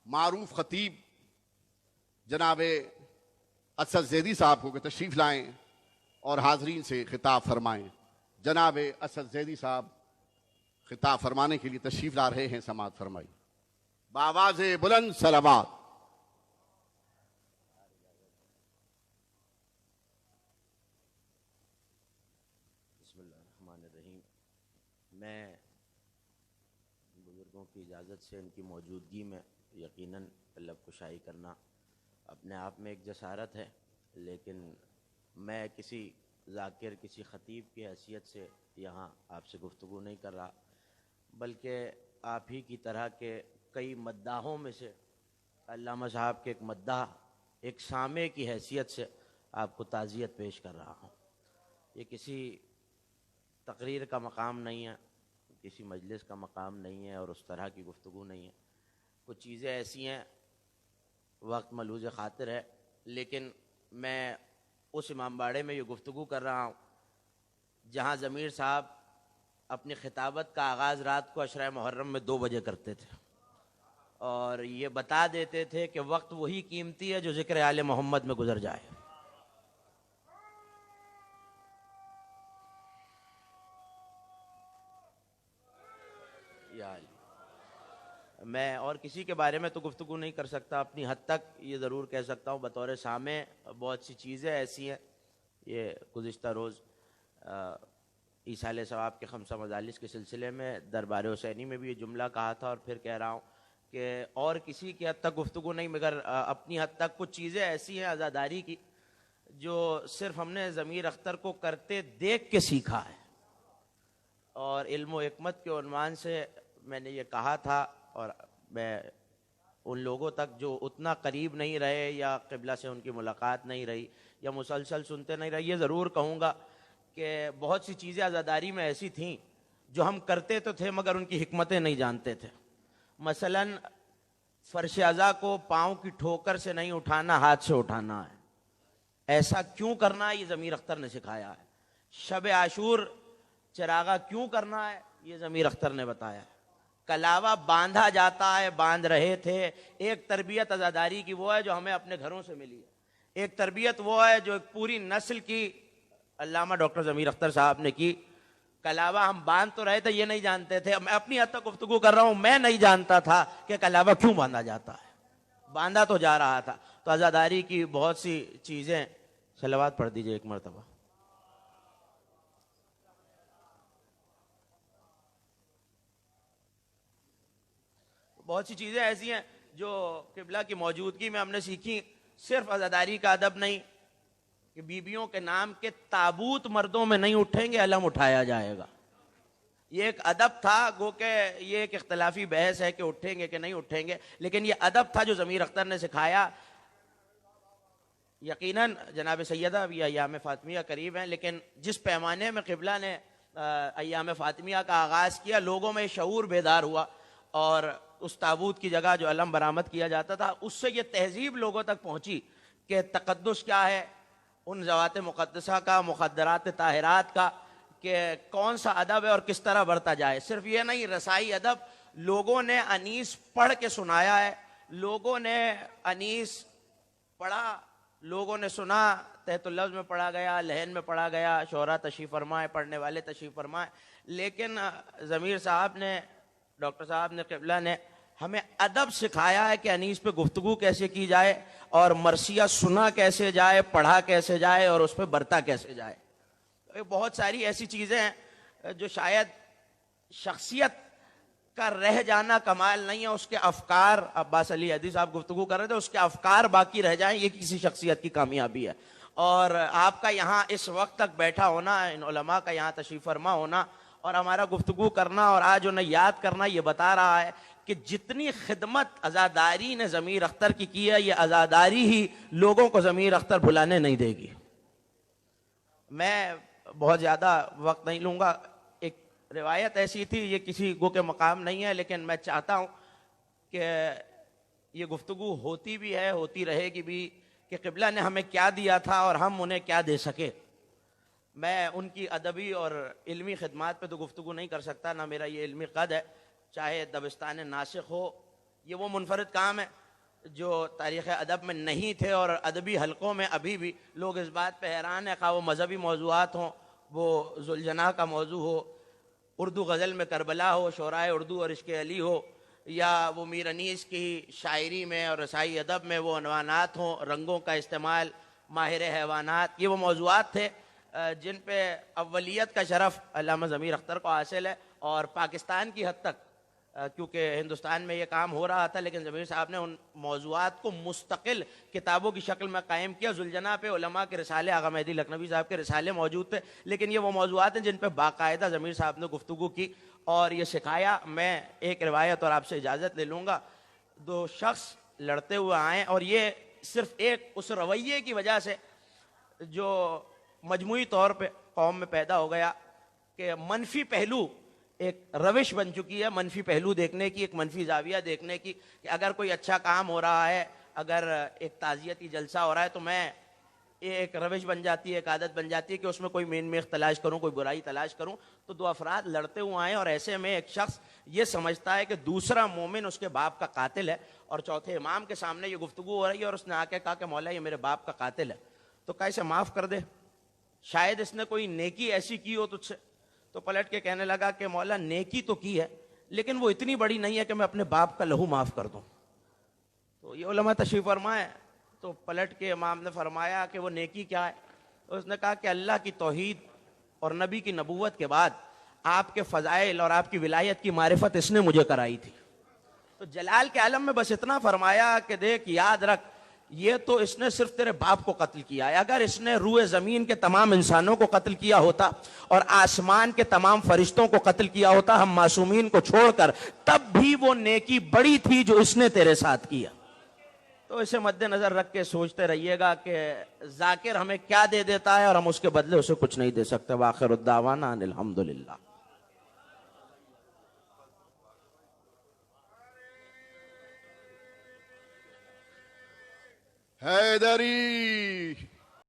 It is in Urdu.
معروف خطیب جناب اسد زیدی صاحب کو کہ تشریف لائیں اور حاضرین سے خطاب فرمائیں۔ جناب اسد زیدی صاحب خطاب فرمانے کے لیے تشریف لا رہے ہیں، سماعت فرمائی بآواز بلند صلوات۔ بسم اللہ الرحمن الرحیم۔ میں بزرگوں کی اجازت سے ان کی موجودگی میں یقیناً لب کشائی کرنا اپنے آپ میں ایک جسارت ہے، لیکن میں کسی ذاکر، کسی خطیب کی حیثیت سے یہاں آپ سے گفتگو نہیں کر رہا، بلکہ آپ ہی کی طرح کے کئی مداحوں میں سے علامہ صاحب کے ایک مداح، ایک سامع کی حیثیت سے آپ کو تعزیت پیش کر رہا ہوں۔ یہ کسی تقریر کا مقام نہیں ہے، کسی مجلس کا مقام نہیں ہے، اور اس طرح کی گفتگو نہیں ہے۔ کچھ چیزیں ایسی ہیں، وقت ملحوظ خاطر ہے، لیکن میں اس امام باڑے میں یہ گفتگو کر رہا ہوں جہاں ضمیر صاحب اپنی خطابت کا آغاز رات کو عشرہ محرم میں 2 بجے کرتے تھے، اور یہ بتا دیتے تھے کہ وقت وہی قیمتی ہے جو ذکر آل محمد میں گزر جائے۔ یا علی، میں اور کسی کے بارے میں تو گفتگو نہیں کر سکتا، اپنی حد تک یہ ضرور کہہ سکتا ہوں بطور سامع بہت سی چیزیں ایسی ہیں۔ یہ گزشتہ روز ایصال ثواب کے 5 مجالس کے سلسلے میں دربار حسینی میں بھی یہ جملہ کہا تھا، اور پھر کہہ رہا ہوں کہ اور کسی کی حد تک گفتگو نہیں، مگر اپنی حد تک کچھ چیزیں ایسی ہیں عزاداری کی جو صرف ہم نے ضمیر اختر کو کرتے دیکھ کے سیکھا ہے، اور علم و حکمت کے عنوان سے میں نے یہ کہا تھا، اور میں ان لوگوں تک جو اتنا قریب نہیں رہے یا قبلہ سے ان کی ملاقات نہیں رہی یا مسلسل سنتے نہیں رہے، یہ ضرور کہوں گا کہ بہت سی چیزیں عزاداری میں ایسی تھیں جو ہم کرتے تو تھے مگر ان کی حکمتیں نہیں جانتے تھے۔ مثلا فرش عزا کو پاؤں کی ٹھوکر سے نہیں اٹھانا، ہاتھ سے اٹھانا ہے۔ ایسا کیوں کرنا ہے؟ یہ ضمیر اختر نے سکھایا ہے۔ شب عاشور چراغا کیوں کرنا ہے؟ یہ ضمیر اختر نے بتایا ہے۔ کلاوہ باندھا جاتا ہے، باندھ رہے تھے۔ ایک تربیت عزاداری کی وہ ہے جو ہمیں اپنے گھروں سے ملی ہے، ایک تربیت وہ ہے جو ایک پوری نسل کی علامہ ڈاکٹر ضمیر اختر صاحب نے کی۔ کلاوہ ہم باندھ تو رہے تھے، یہ نہیں جانتے تھے۔ میں اپنی حد تک گفتگو کر رہا ہوں، میں نہیں جانتا تھا کہ کلاوہ کیوں باندھا جاتا ہے، باندھا تو جا رہا تھا۔ تو عزاداری کی بہت سی چیزیں، صلوات پڑھ دیجئے ایک مرتبہ۔ بہت سی چیزیں ایسی ہیں جو قبلہ کی موجودگی میں ہم نے سیکھی۔ صرف عزاداری کا ادب نہیں کہ بیویوں کے نام کے تابوت مردوں میں نہیں اٹھیں گے، علم اٹھایا جائے گا۔ یہ ایک ادب تھا، گو کہ یہ ایک اختلافی بحث ہے کہ اٹھیں گے کہ نہیں اٹھیں گے، لیکن یہ ادب تھا جو ضمیر اختر نے سکھایا۔ یقیناً جناب سیدہ بھی ایام فاطمیہ قریب ہیں، لیکن جس پیمانے میں قبلہ نے ایام فاطمیہ کا آغاز کیا، لوگوں میں شعور بیدار ہوا، اور اس تابوت کی جگہ جو علم برآمد کیا جاتا تھا، اس سے یہ تہذیب لوگوں تک پہنچی کہ تقدس کیا ہے، ان ذوات مقدسہ کا، مخدرات طاہرات کا، کہ کون سا ادب ہے اور کس طرح برتا جائے۔ صرف یہ نہیں، رسائی ادب، لوگوں نے انیس پڑھ کے سنایا ہے، لوگوں نے انیس پڑھا، لوگوں نے سنا، تحت اللفظ میں پڑھا گیا، لحن میں پڑھا گیا، شعراء تشریف فرمائے، پڑھنے والے تشریف فرمائے، لیکن ضمیر صاحب نے، ڈاکٹر صاحب نے، قبلہ نے ہمیں ادب سکھایا ہے کہ انیس پہ گفتگو کیسے کی جائے، اور مرثیہ سنا کیسے جائے، پڑھا کیسے جائے، اور اس پہ برتا کیسے جائے۔ بہت ساری ایسی چیزیں ہیں جو شاید شخصیت کا رہ جانا کمال نہیں ہے، اس کے افکار، عباس علی حدیث صاحب گفتگو کر رہے تھے، اس کے افکار باقی رہ جائیں، یہ کسی شخصیت کی کامیابی ہے۔ اور آپ کا یہاں اس وقت تک بیٹھا ہونا، ان علماء کا یہاں تشریف فرما ہونا، اور ہمارا گفتگو کرنا اور آج انہیں یاد کرنا، یہ بتا رہا ہے کہ جتنی خدمت عزاداری نے ضمیر اختر کی ہے، یہ عزاداری ہی لوگوں کو ضمیر اختر بھلانے نہیں دے گی۔ میں بہت زیادہ وقت نہیں لوں گا۔ ایک روایت ایسی تھی، یہ کسی گو کے مقام نہیں ہے، لیکن میں چاہتا ہوں کہ یہ گفتگو ہوتی بھی ہے، ہوتی رہے گی بھی، کہ قبلہ نے ہمیں کیا دیا تھا اور ہم انہیں کیا دے سکے۔ میں ان کی ادبی اور علمی خدمات پہ تو گفتگو نہیں کر سکتا، نہ میرا یہ علمی قد ہے، چاہے دبستان ناسخ ہو یہ وہ منفرد کام ہے جو تاریخ ادب میں نہیں تھے، اور ادبی حلقوں میں ابھی بھی لوگ اس بات پہ حیران ہیں، خواہ وہ مذہبی موضوعات ہوں، وہ ذوالجناح کا موضوع ہو، اردو غزل میں کربلا ہو، شعرائے اردو اور عشق علی ہو، یا وہ میر انیس کی شاعری میں اور رسائی ادب میں وہ عنوانات ہوں، رنگوں کا استعمال، ماہر حیوانات، یہ وہ موضوعات تھے جن پہ اولیت کا شرف علامہ ضمیر اختر کو حاصل ہے، اور پاکستان کی حد تک کیونکہ ہندوستان میں یہ کام ہو رہا تھا، لیکن ضمیر صاحب نے ان موضوعات کو مستقل کتابوں کی شکل میں قائم کیا۔ ذوالجناح پہ علماء کے رسالے، آغا مہدی لکھنوی صاحب کے رسالے موجود تھے، لیکن یہ وہ موضوعات ہیں جن پہ باقاعدہ ضمیر صاحب نے گفتگو کی اور یہ سکھایا۔ میں ایک روایت اور آپ سے اجازت لے لوں گا۔ دو شخص لڑتے ہوئے آئیں، اور یہ صرف ایک اس رویے کی وجہ سے جو مجموعی طور پہ قوم میں پیدا ہو گیا کہ منفی پہلو ایک روش بن چکی ہے، منفی پہلو دیکھنے کی، ایک منفی زاویہ دیکھنے کی، کہ اگر کوئی اچھا کام ہو رہا ہے، اگر ایک تعزیتی جلسہ ہو رہا ہے، تو میں ایک روش بن جاتی ہے، ایک عادت بن جاتی ہے کہ اس میں کوئی مین میخ تلاش کروں، کوئی برائی تلاش کروں۔ تو دو افراد لڑتے ہوئے آئے، اور ایسے میں ایک شخص یہ سمجھتا ہے کہ دوسرا مومن اس کے باپ کا قاتل ہے، اور چوتھے امام کے سامنے یہ گفتگو ہو رہی ہے، اور اس نے آ کے کہا کہ مولا یہ میرے باپ کا قاتل ہے، تو کہا اسے معاف کر دے، شاید اس نے کوئی نیکی ایسی کی ہو تجھ سے۔ تو پلٹ کے کہنے لگا کہ مولا نیکی تو کی ہے، لیکن وہ اتنی بڑی نہیں ہے کہ میں اپنے باپ کا لہو معاف کر دوں۔ تو یہ علماء تشریف فرمائے، تو پلٹ کے امام نے فرمایا کہ وہ نیکی کیا ہے؟ اس نے کہا کہ اللہ کی توحید اور نبی کی نبوت کے بعد آپ کے فضائل اور آپ کی ولایت کی معرفت اس نے مجھے کرائی تھی۔ تو جلال کے عالم میں بس اتنا فرمایا کہ دیکھ، یاد رکھ، یہ تو اس نے صرف تیرے باپ کو قتل کیا ہے، اگر اس نے روئے زمین کے تمام انسانوں کو قتل کیا ہوتا اور آسمان کے تمام فرشتوں کو قتل کیا ہوتا، ہم معصومین کو چھوڑ کر، تب بھی وہ نیکی بڑی تھی جو اس نے تیرے ساتھ کیا۔ تو اسے مد نظر رکھ کے سوچتے رہیے گا کہ ذاکر ہمیں کیا دے دیتا ہے اور ہم اس کے بدلے اسے کچھ نہیں دے سکتے۔ وآخر الدعوانا ان الحمدللہ۔ حیدری